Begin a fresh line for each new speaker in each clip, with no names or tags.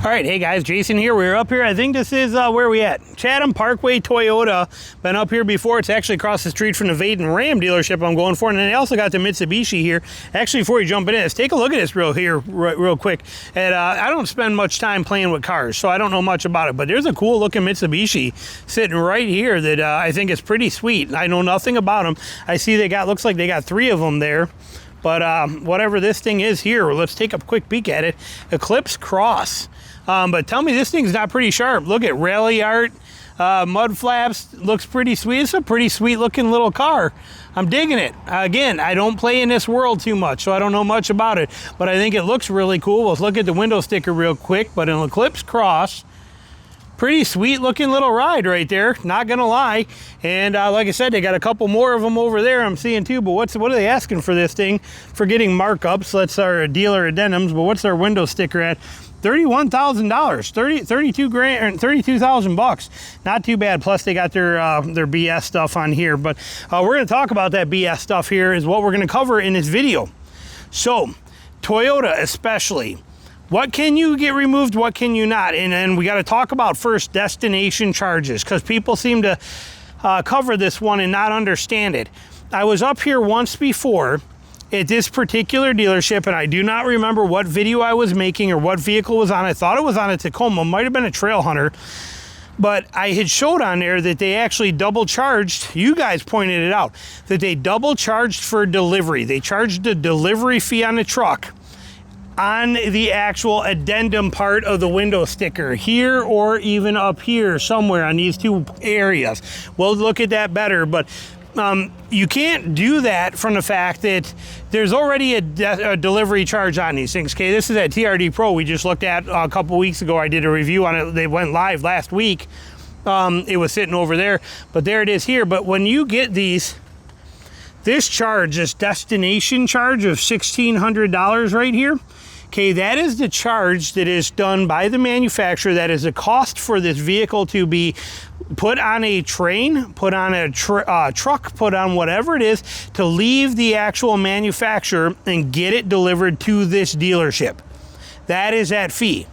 All right, hey guys, Jason here. We're up here. I think this is where we at? Chatham Parkway Toyota. Been up here before. It's actually across the street from the Vaden Ram dealership I'm going for. And then I also got the Mitsubishi here. Actually, before you jump in, let's take a look at this real quick. And I don't spend much time playing with cars, so I don't know much about it. But there's a cool looking Mitsubishi sitting right here that I think is pretty sweet. I know nothing about them. I see looks like they got 3 of them there. But whatever this thing is here, let's take a quick peek at it. Eclipse Cross. But tell me this thing's not pretty sharp. Look at rally art, mud flaps, looks pretty sweet. It's a pretty sweet looking little car. I'm digging it. Again, I don't play in this world too much, so I don't know much about it, but I think it looks really cool. Let's look at the window sticker real quick. But an Eclipse Cross, pretty sweet looking little ride right there, not gonna lie. And like I said, they got a couple more of them over there I'm seeing too. But what are they asking for this thing? For getting markups, that's our dealer addendums, but what's our window sticker at? $31,000, 32 grand, 32,000 bucks. Not too bad. Plus they got their BS stuff on here. But we're gonna talk about that BS stuff here is what we're gonna cover in this video. So Toyota especially, what can you get removed, what can you not? And then we got to talk about first destination charges, because people seem to cover this one and not understand it. I was up here once before at this particular dealership, and I do not remember what video I was making or what vehicle was on. I thought it was on a Tacoma, might have been a Trail Hunter, but I had showed on there that they actually double charged. You guys pointed it out, that they double charged for delivery. They charged the delivery fee on the truck on the actual addendum part of the window sticker here, or even up here somewhere on these 2 areas. We'll look at that better, but you can't do that from the fact that there's already a delivery charge on these things. Okay, this is at TRD Pro. We just looked at a couple weeks ago. I did a review on it. They went live last week. It was sitting over there, but there it is here. But when you get this charge, this destination charge of $1,600 right here, okay, that is the charge that is done by the manufacturer. That is the cost for this vehicle to be put on a train, put on a truck, put on whatever it is, to leave the actual manufacturer and get it delivered to this dealership. That is that fee.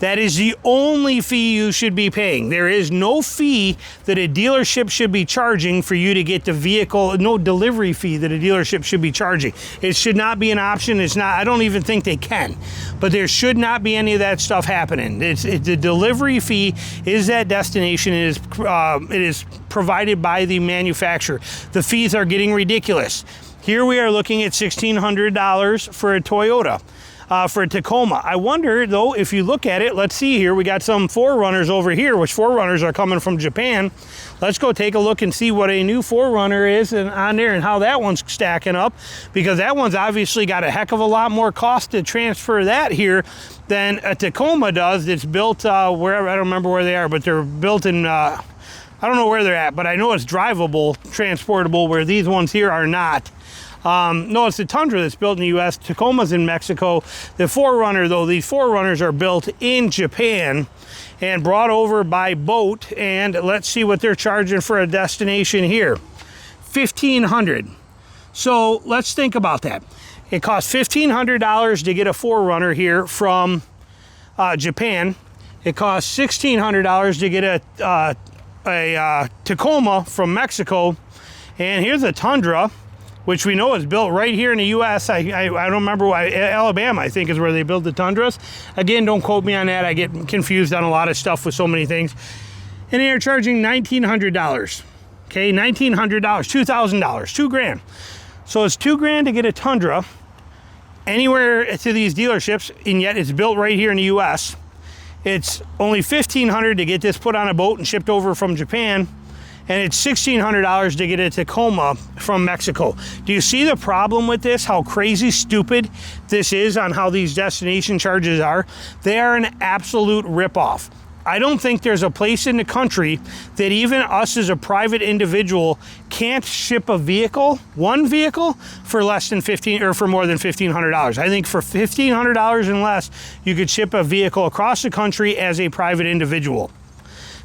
That is the only fee you should be paying. There is no fee that a dealership should be charging for you to get the vehicle, no delivery fee that a dealership should be charging. It should not be an option. It's not, I don't even think they can, but there should not be any of that stuff happening. The delivery fee is that destination. It is provided by the manufacturer. The fees are getting ridiculous. Here we are looking at $1,600 for a Toyota. For a Tacoma. I wonder though, if you look at it, let's see here, we got some 4Runners over here, which 4Runners are coming from Japan. Let's go take a look and see what a new 4Runner is on there and how that one's stacking up, because that one's obviously got a heck of a lot more cost to transfer that here than a Tacoma does. That's built wherever, I don't remember where they are, but they're built in, I don't know where they're at, but I know it's drivable, transportable, where these ones here are not. No, it's the Tundra that's built in the U.S. Tacoma's in Mexico. The 4Runner, though, these 4Runners are built in Japan and brought over by boat. And let's see what they're charging for a destination here. $1,500. So let's think about that. It costs $1,500 to get a 4Runner here from Japan. It costs $1,600 to get a Tacoma from Mexico. And here's a Tundra, which we know is built right here in the U.S. I don't remember why. Alabama, I think, is where they build the Tundras. Again, don't quote me on that. I get confused on a lot of stuff with so many things. And they are charging $1,900. Okay, $1,900, $2,000, $2,000. So it's $2,000 to get a Tundra anywhere to these dealerships, and yet it's built right here in the U.S. It's only $1,500 to get this put on a boat and shipped over from Japan. And it's $1,600 to get a Tacoma from Mexico. Do you see the problem with this? How crazy stupid this is on how these destination charges are? They are an absolute ripoff. I don't think there's a place in the country that even us as a private individual can't ship a vehicle, one vehicle, for less than for more than $1,500. I think for $1,500 and less, you could ship a vehicle across the country as a private individual.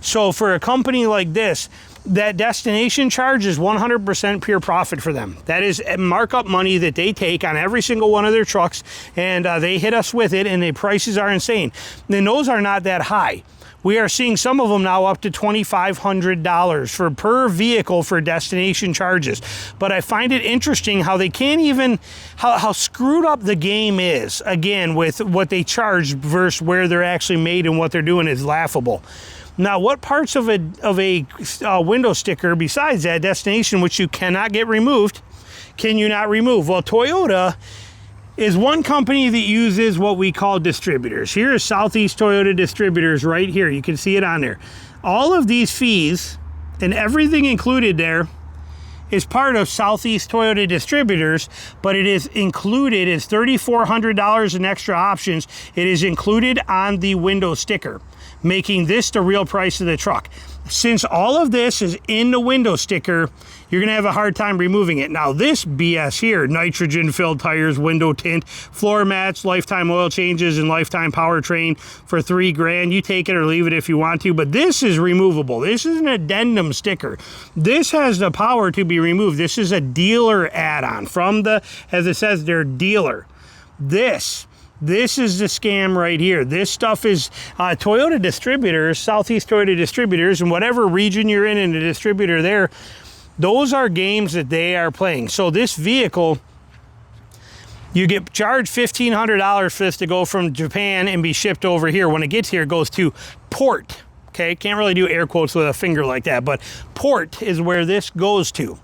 So for a company like this, that destination charge is 100% pure profit for them. That is markup money that they take on every single one of their trucks, and they hit us with it, and the prices are insane. And those are not that high. We are seeing some of them now up to $2,500 for per vehicle for destination charges. But I find it interesting how they can't even, how screwed up the game is, again, with what they charge versus where they're actually made, and what they're doing is laughable. Now, what parts of a window sticker besides that destination, which you cannot get removed, can you not remove? Well, Toyota is one company that uses what we call distributors. Here is Southeast Toyota Distributors right here. You can see it on there. All of these fees and everything included there is part of Southeast Toyota Distributors, but it is included as $3,400 in extra options. It is included on the window sticker, making this the real price of the truck. Since all of this is in the window sticker, you're gonna have a hard time removing it. Now this BS here, nitrogen filled tires, window tint, floor mats, lifetime oil changes, and lifetime powertrain for $3,000. You take it or leave it if you want to, but this is removable. This is an addendum sticker. This has the power to be removed. This is a dealer add-on from the, as it says, their dealer. This is the scam right here. This stuff is Toyota Distributors, Southeast Toyota Distributors, and whatever region you're in the distributor there, those are games that they are playing. So this vehicle, you get charged $1,500 for this to go from Japan and be shipped over here. When it gets here, it goes to port. Okay, can't really do air quotes with a finger like that, but port is where this goes to.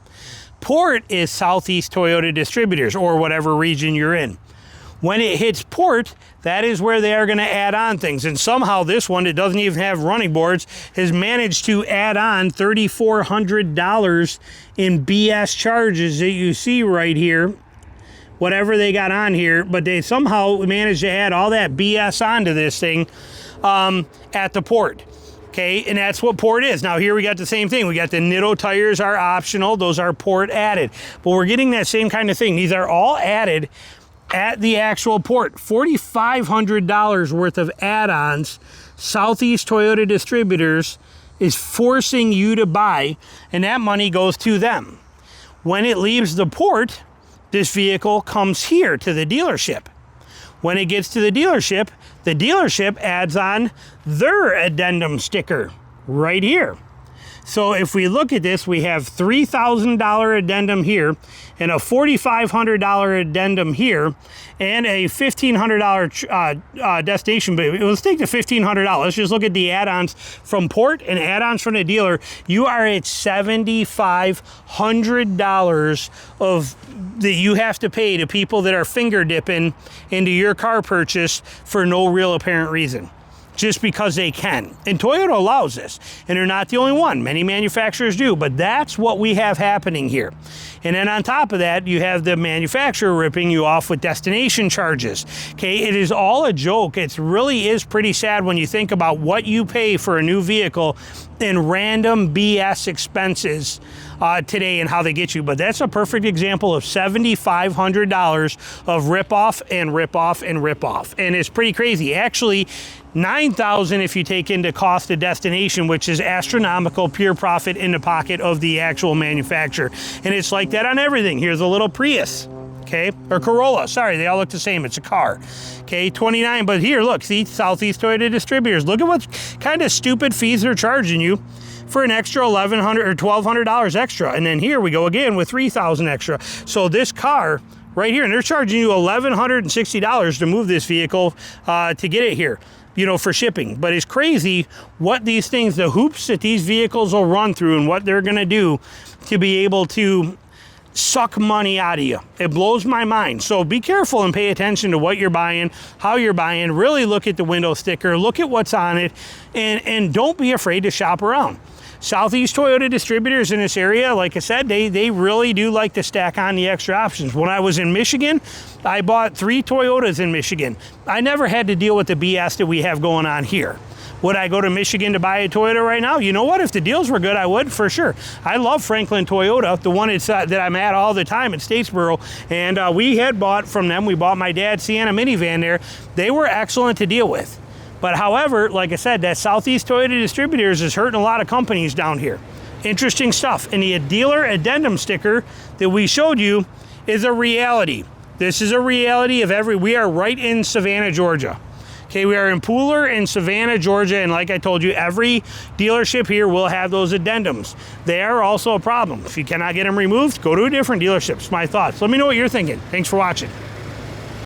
Port is Southeast Toyota Distributors, or whatever region you're in. When it hits port, that is where they are going to add on things. And somehow this one that doesn't even have running boards has managed to add on $3,400 in BS charges that you see right here, whatever they got on here, but they somehow managed to add all that BS onto this thing at the port. Okay, and that's what port is. Now here we got the same thing. We got the Nitto tires are optional. Those are port added. But we're getting that same kind of thing. These are all added at the actual port. $4,500 worth of add-ons Southeast Toyota Distributors is forcing you to buy, and that money goes to them. When it leaves the port, this vehicle comes here to the dealership. When it gets to the dealership adds on their addendum sticker right here. So if we look at this, we have $3,000 addendum here, and a $4,500 addendum here, and a $1,500 destination. But let's take the $1,500. Let's just look at the add-ons from port and add-ons from the dealer. You are at $7,500 of that you have to pay to people that are finger dipping into your car purchase for no real apparent reason, just because they can. And Toyota allows this, and they're not the only one. Many manufacturers do, but that's what we have happening here. And then on top of that, you have the manufacturer ripping you off with destination charges. Okay, it is all a joke. It really is pretty sad when you think about what you pay for a new vehicle and random BS expenses today and how they get you. But that's a perfect example of $7,500 of rip-off and rip-off and rip-off. And it's pretty crazy. Actually, $9,000 if you take into cost of destination, which is astronomical, pure profit in the pocket of the actual manufacturer. And it's like that on everything. Here's a little Prius, okay, or Corolla. Sorry, they all look the same. It's a car, okay, $29,000. But here, look, see, Southeast Toyota Distributors. Look at what kind of stupid fees they're charging you for an extra $1,100 or $1,200 extra. And then here we go again with $3,000 extra. So this car right here, and they're charging you $1,160 to move this vehicle to get it here, you know, for shipping. But it's crazy what these things, the hoops that these vehicles will run through and what they're going to do to be able to suck money out of you. It blows my mind. So be careful and pay attention to what you're buying, how you're buying. Really look at the window sticker, look at what's on it, and don't be afraid to shop around. Southeast Toyota Distributors in this area, like I said, they really do like to stack on the extra options. When I was in Michigan, I bought 3 Toyotas in Michigan. I never had to deal with the BS that we have going on here. Would I go to Michigan to buy a Toyota right now? You know what? If the deals were good, I would, for sure. I love Franklin Toyota, the one that I'm at all the time at Statesboro, and we had bought from them. We bought my dad's Sienna minivan there. They were excellent to deal with. But however, like I said, that Southeast Toyota Distributors is hurting a lot of companies down here. Interesting stuff. And the dealer addendum sticker that we showed you is a reality. This is a reality of we are right in Savannah, Georgia. Okay, we are in Pooler and Savannah, Georgia, and like I told you, every dealership here will have those addendums. They are also a problem. If you cannot get them removed, go to a different dealership. It's my thoughts. Let me know what you're thinking. Thanks for watching.